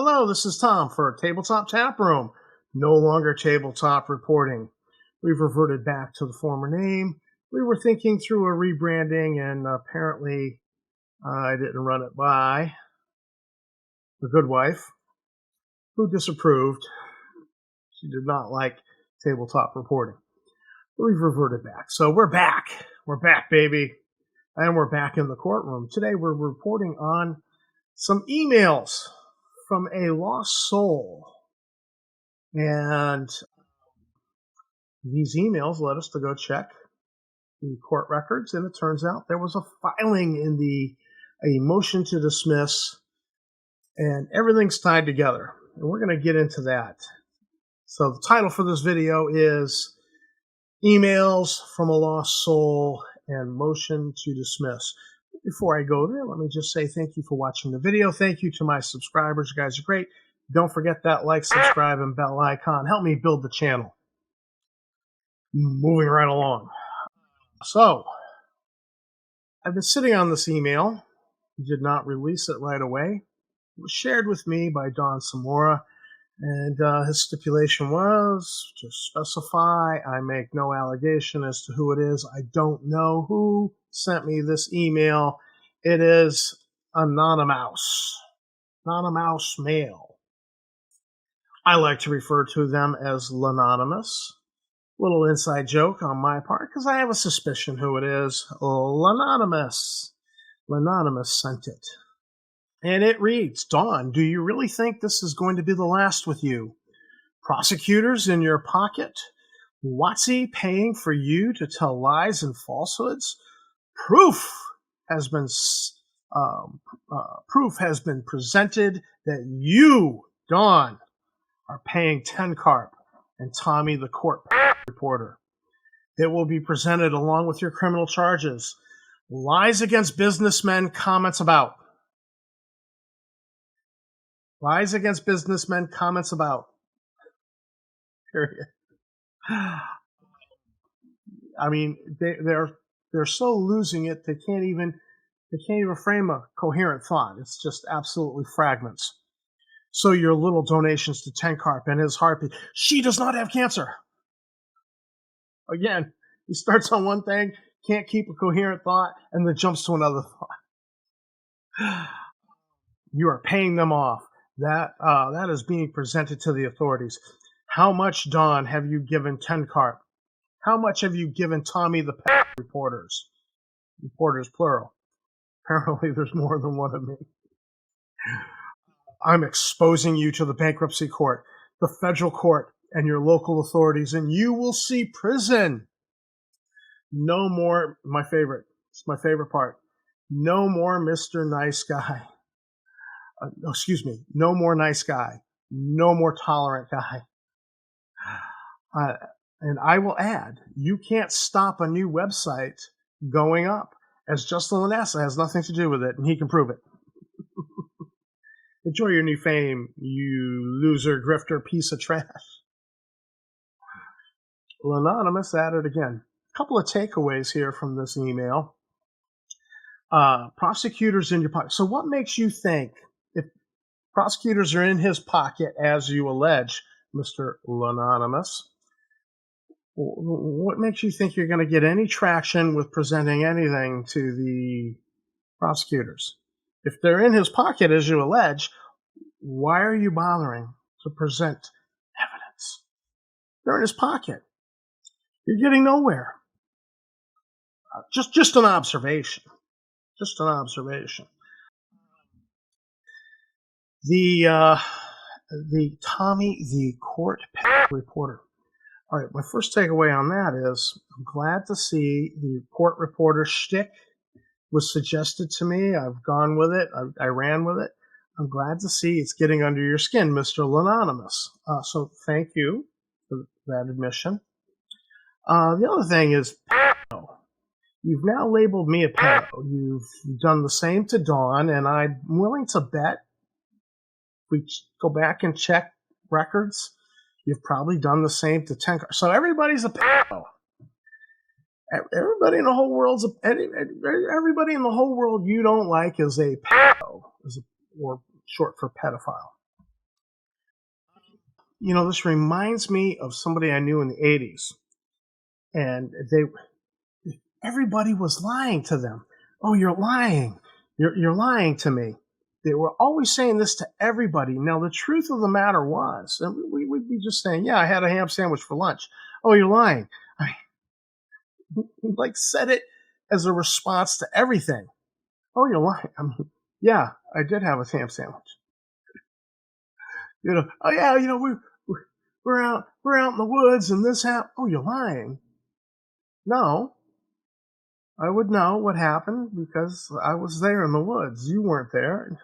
Hello, this is Tom for Tabletop Tap Room. No longer tabletop reporting. We've reverted back to the former name. We were thinking through a rebranding, and apparently I didn't run it by the good wife, who disapproved. She did not like tabletop reporting. We've reverted back. So we're back. We're back, baby. And we're back in the courtroom. Today we're reporting on some emails from a lost soul. And these emails led us to go check the court records, and it turns out there was a filing in a motion to dismiss, and everything's tied together. And we're going to get into that. So the title for this video is Emails from a Lost Soul and Motion to Dismiss. Before I go there, let me just say thank you for watching the video. Thank you to my subscribers. You guys are great. Don't forget that like, subscribe, and bell icon. Help me build the channel. Moving right along. So, I've been sitting on this email. Did not release it right away. It was shared with me by Don Samora, and his stipulation was to specify I make no allegation as to who it is. I don't know who sent me this email. It is Anonymous. Anonymous mail. I like to refer to them as Lanonymouse. Little inside joke on my part, because I have a suspicion who it is. Lanonymouse. Lanonymouse sent it. And it reads, Dawn, do you really think this is going to be the last with you? Prosecutors in your pocket? Watsy paying for you to tell lies and falsehoods? Proof has been presented that you, Dawn, are paying 10 carp and Tommy the court reporter. It will be presented along with your criminal charges. Lies against businessmen, comments about. Lies against businessmen, comments about. Period. I mean, they're so losing it they can't even frame a coherent thought. It's just absolutely fragments. So your little donations to Tenkarp and his heartbeat. She does not have cancer. Again, he starts on one thing, can't keep a coherent thought, and then jumps to another thought. You are paying them off. That is being presented to the authorities. How much, Dawn, have you given Tenkarp? How much have you given Tommy the reporters? Reporters, plural. Apparently there's more than one of me. I'm exposing you to the bankruptcy court, the federal court, and your local authorities, and you will see prison. No more, my favorite, it's my favorite part, no more Mr. Nice Guy. No more nice guy. No more tolerant guy. And I will add, you can't stop a new website going up. As Justin Lanassa has nothing to do with it, and he can prove it. Enjoy your new fame, you loser, grifter, piece of trash. Lanonymouse at it again. A couple of takeaways here from this email. Prosecutors in your pocket. So what makes you think, if prosecutors are in his pocket, as you allege, Mr. Lanonymouse, what makes you think you're going to get any traction with presenting anything to the prosecutors? If they're in his pocket, as you allege, why are you bothering to present evidence? They're in his pocket. You're getting nowhere. Just an observation. Just an observation. The Tommy the court reporter. All right, my first takeaway on that is I'm glad to see the court reporter shtick was suggested to me. I've gone with it. I ran with it. I'm glad to see it's getting under your skin, Mr. Lanonymouse. So thank you for that admission. The other thing is, you've now labeled me a pedo. You've done the same to Dawn, and I'm willing to bet, if we go back and check records, you've probably done the same to Tenkarp. So everybody's a pedo. Everybody in the whole world's everybody in the whole world you don't like is a pedo, or short for pedophile. this reminds me of somebody I knew in the 80s, and everybody was lying to them. Oh, you're lying. You're lying to me. They were always saying this to everybody. Now, the truth of the matter was, and we would be just saying, yeah, I had a ham sandwich for lunch. Oh, you're lying. I like said it as a response to everything. Oh, you're lying. I mean, yeah, I did have a ham sandwich. Oh yeah, we're out in the woods and this happened. Oh, you're lying. No, I would know what happened because I was there in the woods. You weren't there.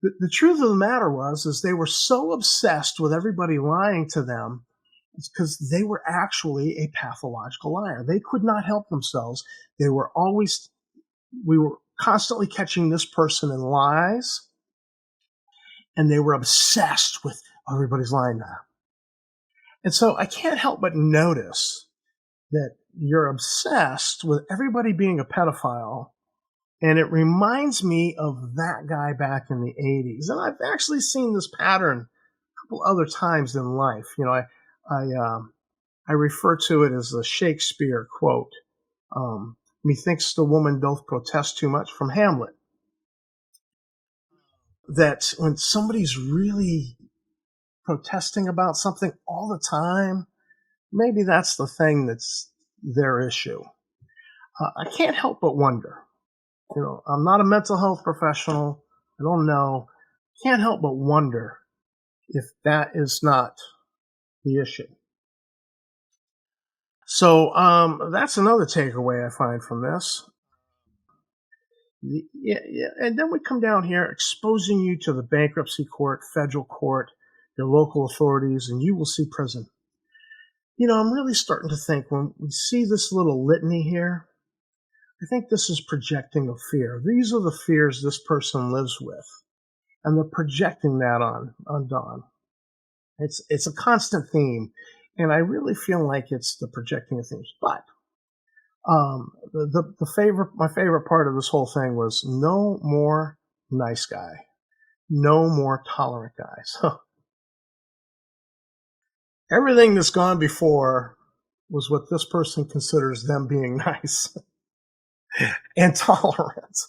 The truth of the matter was, is they were so obsessed with everybody lying to them because they were actually a pathological liar. They could not help themselves. We were constantly catching this person in lies, and they were obsessed with everybody's lying to them. And so I can't help but notice that you're obsessed with everybody being a pedophile. And it reminds me of that guy back in the 80s. And I've actually seen this pattern a couple other times in life. I refer to it as the Shakespeare quote. Methinks the woman doth protest too much, from Hamlet. That when somebody's really protesting about something all the time, maybe that's the thing that's their issue. I can't help but wonder. I'm not a mental health professional. I don't know. Can't help but wonder if that is not the issue. So that's another takeaway I find from this. Yeah. And then we come down here exposing you to the bankruptcy court, federal court, your local authorities, and you will see prison. I'm really starting to think when we see this little litany here, I think this is projecting a fear. These are the fears this person lives with, and they're projecting that on Don. It's a constant theme, and I really feel like it's the projecting of things. But my favorite part of this whole thing was no more nice guy, no more tolerant guy. So everything that's gone before was what this person considers them being nice and tolerant.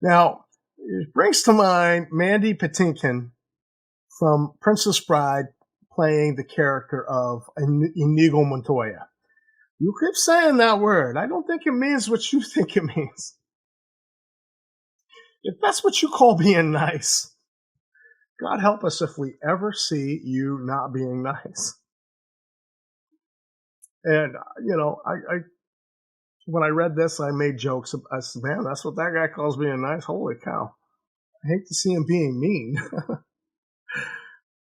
Now, it brings to mind Mandy Patinkin from Princess Bride playing the character of Inigo Montoya. You keep saying that word. I don't think it means what you think it means. If that's what you call being nice, God help us if we ever see you not being nice. And, I when I read this, I made jokes. I said, man, that's what that guy calls being nice. Holy cow. I hate to see him being mean.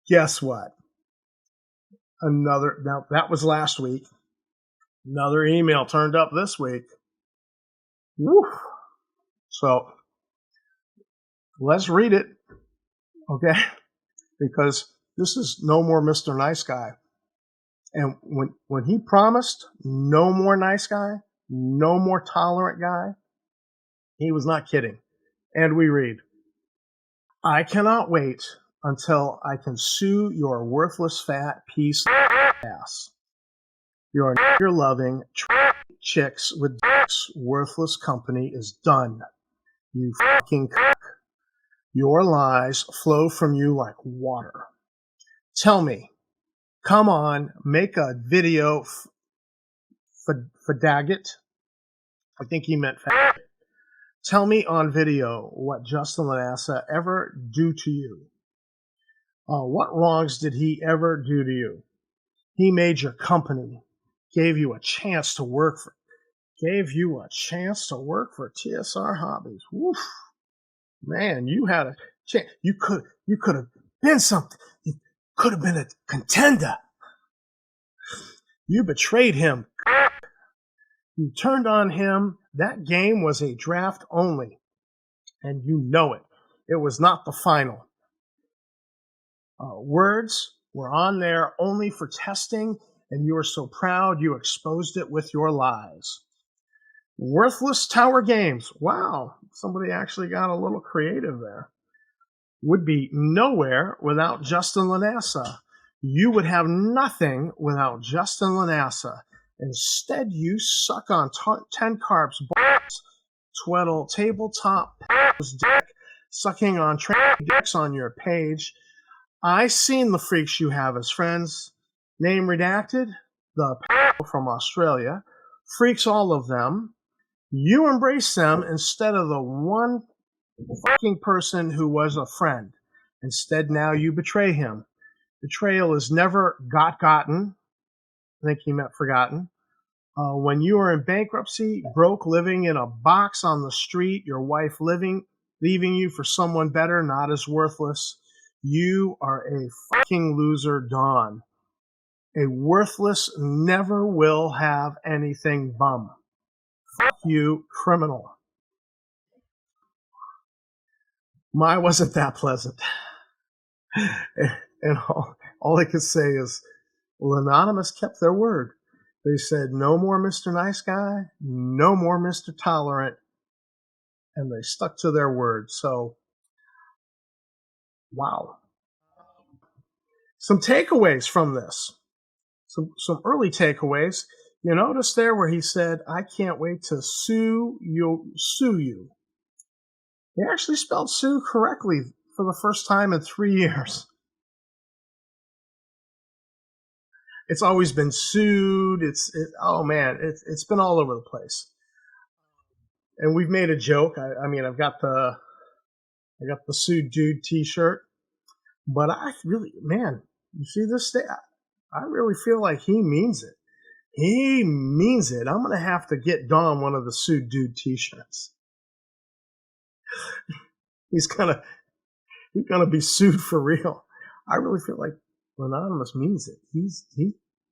Guess what? Now that was last week. Another email turned up this week. Woo. So let's read it, okay? Because this is no more Mr. Nice Guy. And when he promised no more nice guy, no more tolerant guy, he was not kidding. And we read, I cannot wait until I can sue your worthless fat piece of ass. Your loving chicks with dicks worthless company is done. You fucking cock. Your lies flow from you like water. Tell me, come on, make a video for Daggett. I think he meant faggot. Tell me on video what Justin Lanassa ever do to you. What wrongs did he ever do to you? He made your company, gave you a chance to work for TSR Hobbies. Woof. Man, you had a chance. You could have been something. You could have been a contender. You betrayed him. You turned on him. That game was a draft only, and you know it. It was not the final. Words were on there only for testing, and you were so proud you exposed it with your lies. Worthless tower games. Wow, somebody actually got a little creative there. would be nowhere without Justin Lanassa. You would have nothing without Justin Lanassa. Instead, you suck on 10 carbs, balls, twaddle tabletop, dick, sucking on dicks on your page. I seen the freaks you have as friends. Name redacted, the from Australia. Freaks, all of them. You embrace them instead of the one fucking person who was a friend. Instead, now you betray him. Betrayal is never gotten. I think he meant forgotten. When you are in bankruptcy, broke, living in a box on the street, your wife leaving you for someone better, not as worthless, you are a fucking loser, Don. A worthless never will have anything bum. Fuck you, criminal. My wasn't that pleasant. And all I could say is, Lanonymous kept their word. They said, no more Mr. Nice Guy, no more Mr. Tolerant, and they stuck to their word. So, wow. Some takeaways from this. Some early takeaways. You notice there where he said, I can't wait to sue you. He actually spelled sue correctly for the first time in 3 years. It's always been sued. Oh man, it's been all over the place. And we've made a joke. I mean, I've got the sued dude T-shirt, but I really, man, you see this thing? I really feel like he means it. He means it. I'm gonna have to get Don one of the sued dude T-shirts. He's gonna be sued for real. I really feel like Anonymous means it. He's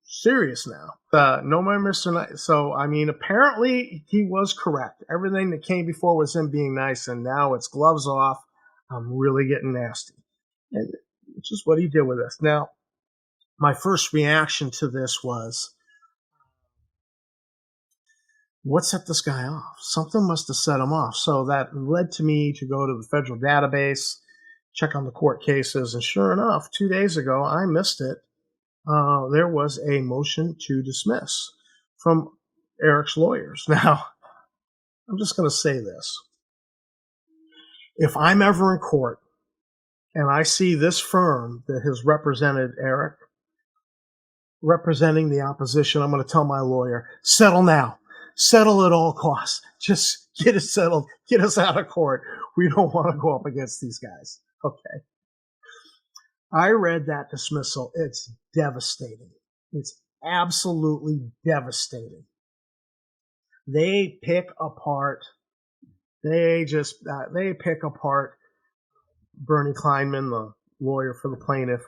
serious now. No more Mr. Nice. So, I mean, apparently he was correct. Everything that came before was him being nice, and now it's gloves off. I'm really getting nasty. And which is what he did with us. Now, my first reaction to this was, what set this guy off? Something must have set him off. So that led to me to go to the federal database, check on the court cases, and sure enough, 2 days ago, I missed it. There was a motion to dismiss from Eric's lawyers. Now, I'm just going to say this. If I'm ever in court and I see this firm that has represented Eric representing the opposition, I'm going to tell my lawyer, settle now. Settle at all costs. Just get it settled. Get us out of court. We don't want to go up against these guys. Okay. I read that dismissal. It's devastating. It's absolutely devastating. They pick apart Bernie Kleinman, the lawyer for the plaintiff.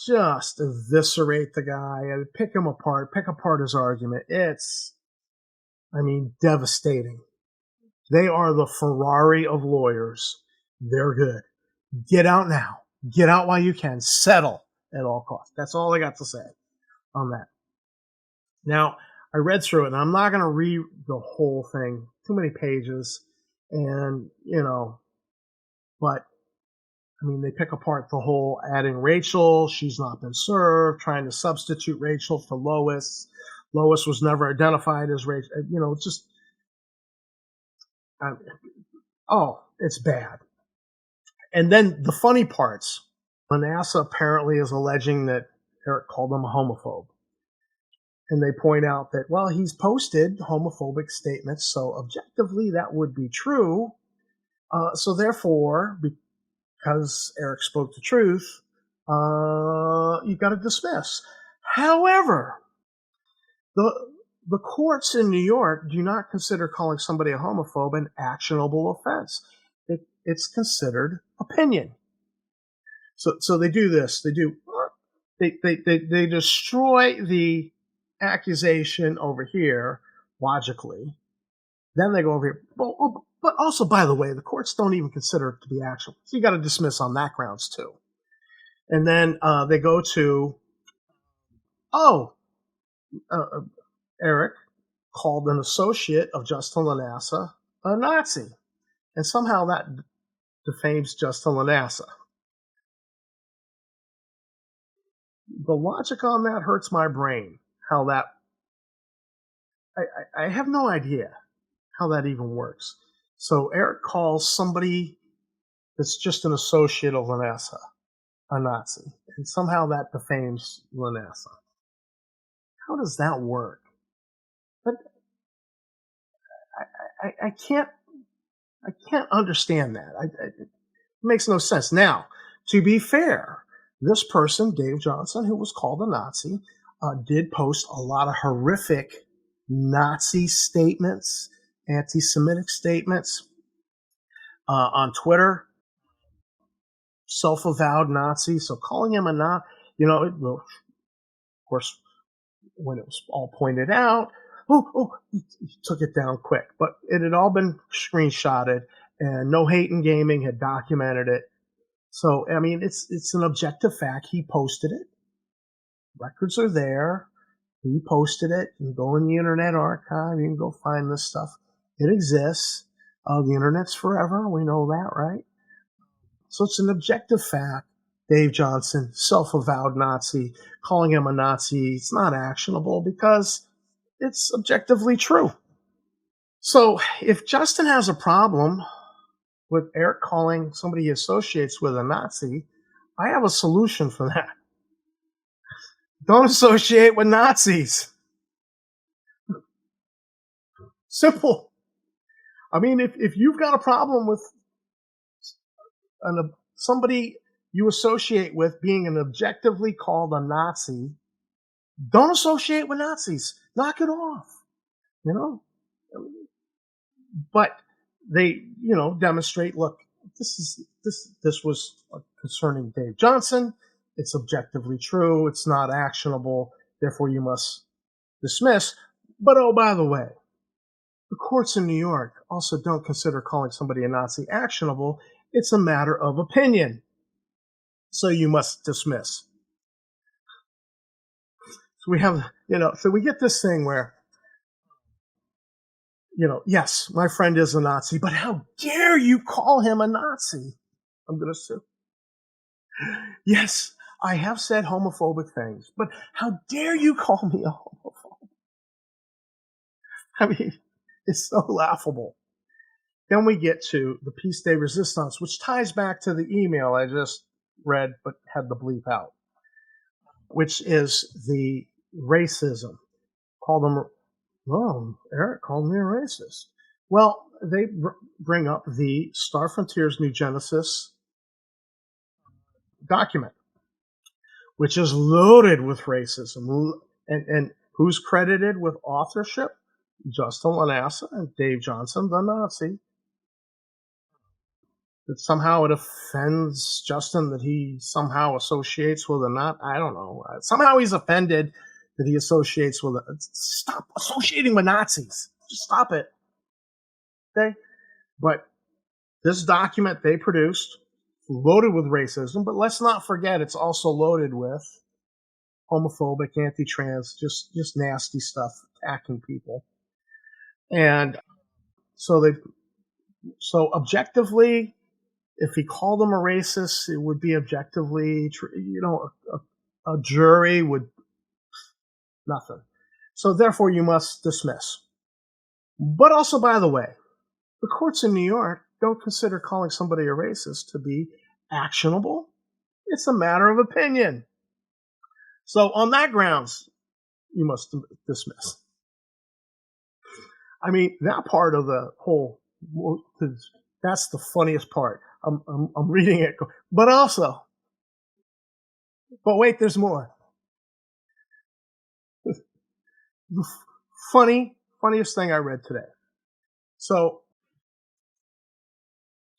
Just eviscerate the guy and pick him apart, pick apart his argument. It's, devastating. They are the Ferrari of lawyers. They're good. Get out now. Get out while you can. Settle at all costs. That's all I got to say on that. Now, I read through it, and I'm not going to read the whole thing. Too many pages. And, but, they pick apart the whole adding Rachel. She's not been served. Trying to substitute Rachel for Lois. Lois was never identified as Rachel. It's bad. And then the funny parts. Lanassa apparently is alleging that Eric called him a homophobe. And they point out that, well, he's posted homophobic statements, so objectively that would be true. So therefore, because Eric spoke the truth, you've got to dismiss. However, the courts in New York do not consider calling somebody a homophobe an actionable offense. It's considered opinion. So they do this. They destroy the accusation over here logically. Then they go over here. But also, by the way, the courts don't even consider it to be actionable. So you got to dismiss on that grounds too. And then they go to, Eric called an associate of Justin Lanassa a Nazi. And somehow that defames Justin Lanassa. The logic on that hurts my brain. How that I have no idea how that even works. So Eric calls somebody that's just an associate of Lanassa a Nazi, and somehow that defames Lanassa. How does that work? But I can't understand that. It makes no sense. Now, to be fair, this person, Dave Johnson, who was called a Nazi, did post a lot of horrific Nazi statements, anti-Semitic statements on Twitter. Self-avowed Nazi, so calling him a Nazi, well, of course, when it was all pointed out, he took it down quick. But it had all been screenshotted, and No Hate in Gaming had documented it. So, I mean, it's an objective fact. He posted it. Records are there. He posted it. You can go in the Internet Archive. You can go find this stuff. It exists. The Internet's forever. We know that, right? So it's an objective fact. Dave Johnson, self-avowed Nazi, calling him a Nazi, it's not actionable because it's objectively true. So if Justin has a problem with Eric calling somebody he associates with a Nazi, I have a solution for that. Don't associate with Nazis. Simple. I mean, if you've got a problem with somebody you associate with being an objectively called a Nazi, don't associate with Nazis. Knock it off. But they, demonstrate, look, this was concerning Dave Johnson. It's objectively true. It's not actionable. Therefore, you must dismiss. But, oh, by the way, the courts in New York also don't consider calling somebody a Nazi actionable. It's a matter of opinion. So you must dismiss. So we have, so we get this thing where, yes, my friend is a Nazi, but how dare you call him a Nazi? I'm going to sue. Yes, I have said homophobic things, but how dare you call me a homophobe? I mean, it's so laughable. Then we get to the piece de resistance, which ties back to the email I just read but had to bleep out, which is the racism. Eric called me a racist. Well, they bring up the Star Frontiers New Genesis document, which is loaded with racism. And who's credited with authorship? Justin Lanassa and Dave Johnson, the Nazi. That somehow it offends Justin that he somehow associates with a Nazi. I don't know. Somehow he's offended that he associates with stop associating with Nazis. Just stop it. Okay? But this document they produced, loaded with racism, but let's not forget it's also loaded with homophobic, anti-trans, just nasty stuff, attacking people. And so objectively, if he called them a racist, it would be objectively, a jury would, nothing. So therefore, you must dismiss. But also, by the way, the courts in New York don't consider calling somebody a racist to be actionable. It's a matter of opinion. So on that grounds, you must dismiss. I mean, that part of the whole, that's the funniest part. I'm reading it, but wait, there's more. The funniest thing I read today. So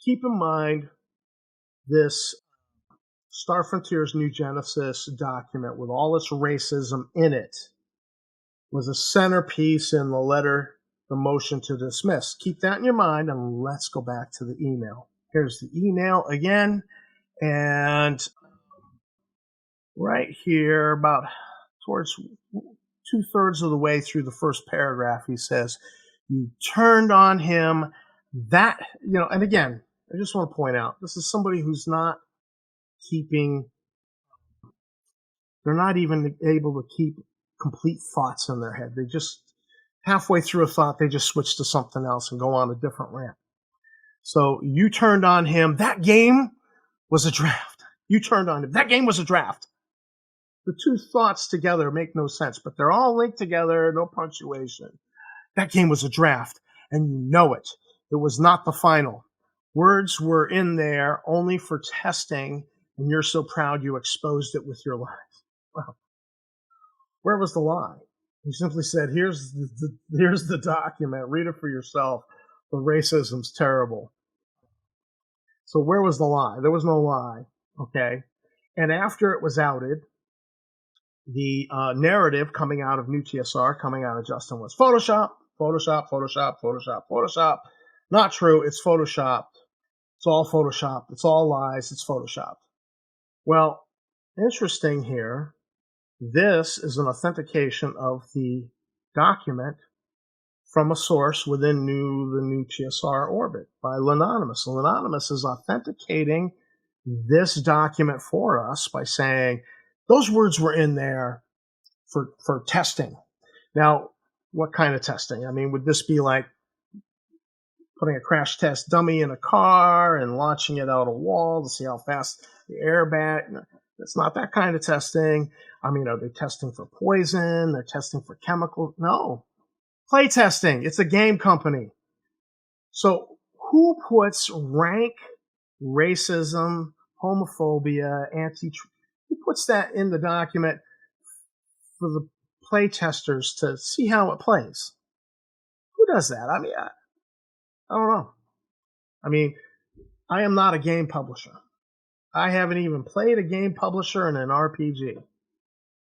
keep in mind this Star Frontiers New Genesis document with all its racism in it was a centerpiece in the letter, the motion to dismiss. Keep that in your mind, and let's go back to the email. Here's the email again, and right here, about towards 2/3 of the way through the first paragraph, he says, you turned on him that, and again, I just want to point out this is somebody who's not keeping, they're not even able to keep complete thoughts in their head. They just, halfway through a thought, they just switch to something else and go on a different rant. So you turned on him. That game was a draft. You turned on him. That game was a draft. The two thoughts together make no sense, but they're all linked together, no punctuation. That game was a draft, and you know it. It was not the final. Words were in there only for testing, and you're so proud you exposed it with your life. Well, where was the lie? You simply said, here's the document. Read it for yourself. The racism's terrible. So where was the lie? There was no lie, okay? And after it was outed, the narrative coming out of New TSR, coming out of Justin, was Photoshop, Photoshop, Photoshop, Photoshop, Photoshop. Not true. It's Photoshopped. It's all Photoshopped. It's all lies. It's Photoshopped. Well, interesting here. This is an authentication of the document from a source within the new TSR orbit by Lanonymouse. Lanonymouse is authenticating this document for us by saying those words were in there for testing. Now, what kind of testing? I mean, would this be like putting a crash test dummy in a car and launching it out a wall to see how fast the airbag? It's not that kind of testing. I mean, are they testing for poison? They're testing for chemical? No. Play testing. It's a game company. So who puts rank racism, homophobia, who puts that in the document for the play testers to see how it plays? Who does that? I mean, I don't know. I mean, I am not a game publisher. I haven't even played a game publisher in an RPG.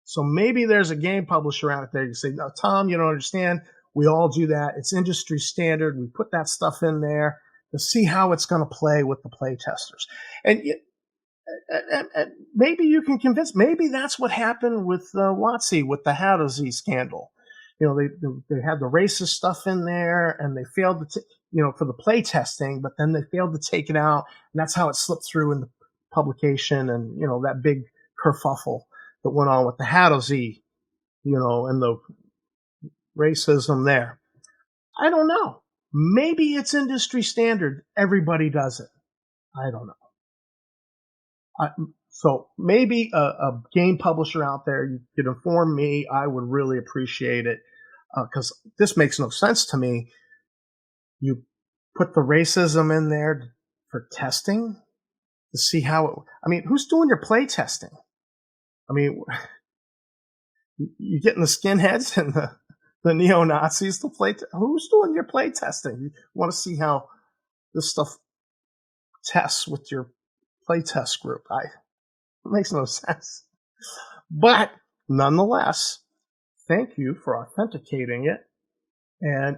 So maybe there's a game publisher out there. You say, no, Tom, you don't understand. We all do that. It's industry standard. We put that stuff in there to see how it's going to play with the play testers. And maybe you can convince, maybe that's what happened with WotC, with the Hadozi scandal. You know, they had the racist stuff in there, and they failed to, for the play testing, but then they failed to take it out, and that's how it slipped through in the publication, and that big kerfuffle that went on with the Hadozi, and the racism there. I don't know. Maybe it's industry standard. Everybody does it. I don't know. So maybe a game publisher out there, you could inform me. I would really appreciate it, because this makes no sense to me. You put the racism in there for testing to see how it. I mean, who's doing your play testing? I mean, you getting the skinheads and the neo-Nazis to play. Who's doing your play testing? You want to see how this stuff tests with your play test group. It makes no sense. But nonetheless, thank you for authenticating it and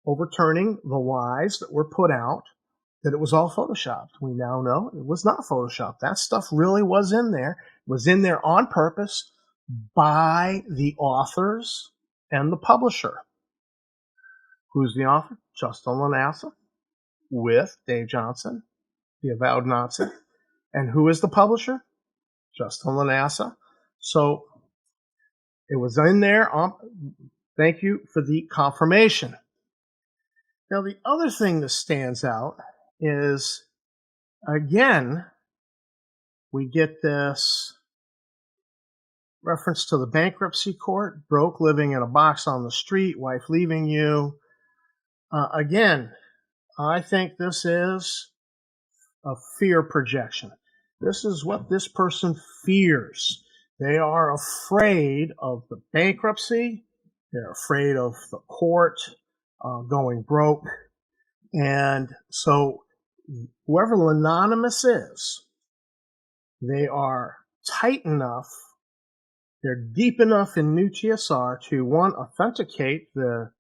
overturning the lies that were put out that it was all Photoshopped. We now know it was not Photoshopped. That stuff really was in there. It was in there on purpose by the authors and the publisher. Who's the author? Justin Lanonymouse with Dave Johnson, the avowed Nazi. And who is the publisher? Justin Lanonymouse. So it was in there. Thank you for the confirmation. Now, the other thing that stands out is, again, we get this reference to the bankruptcy court, broke, living in a box on the street, wife leaving you. Again, I think this is a fear projection. This is what this person fears. They are afraid of the bankruptcy. They're afraid of the court going broke. And so whoever Lanonymouse is, they are tight enough, they're deep enough in New TSR to, one, authenticate the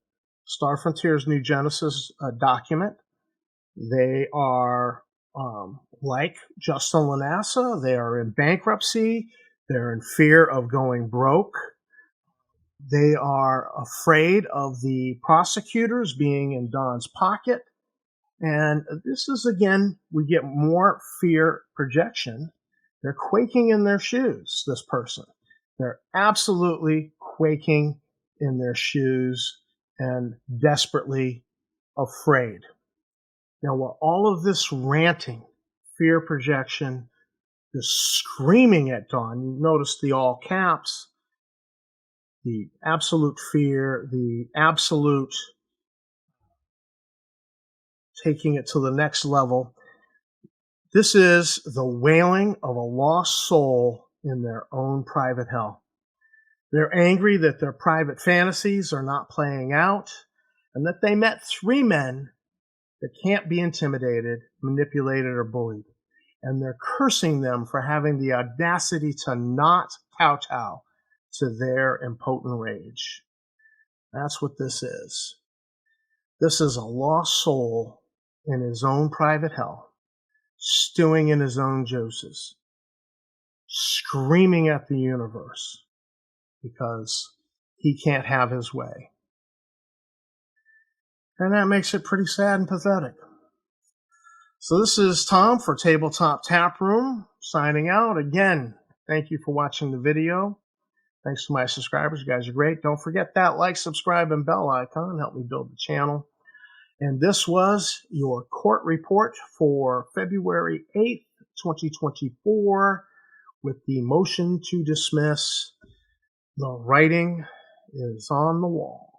Star Frontiers New Genesis document. They are like Justin Lanonymouse. They are in bankruptcy. They're in fear of going broke. They are afraid of the prosecutors being in Don's pocket. And this is, again, we get more fear projection. They're quaking in their shoes, this person. They're absolutely quaking in their shoes and desperately afraid. Now, while all of this ranting, fear projection, this screaming at Dawn, you notice the all caps, the absolute fear, the absolute taking it to the next level. This is the wailing of a lost soul in their own private hell. They're angry that their private fantasies are not playing out and that they met 3 men that can't be intimidated, manipulated, or bullied. And they're cursing them for having the audacity to not kowtow to their impotent rage. That's what this is. This is a lost soul in his own private hell, stewing in his own juices, screaming at the universe because he can't have his way. And that makes it pretty sad and pathetic. So this is Tom for Tabletop Tap Room, signing out. Again, thank you for watching the video. Thanks to my subscribers. You guys are great. Don't forget that like, subscribe, and bell icon. Help me build the channel. And this was your court report for February 8th, 2024, with the motion to dismiss. The writing is on the wall.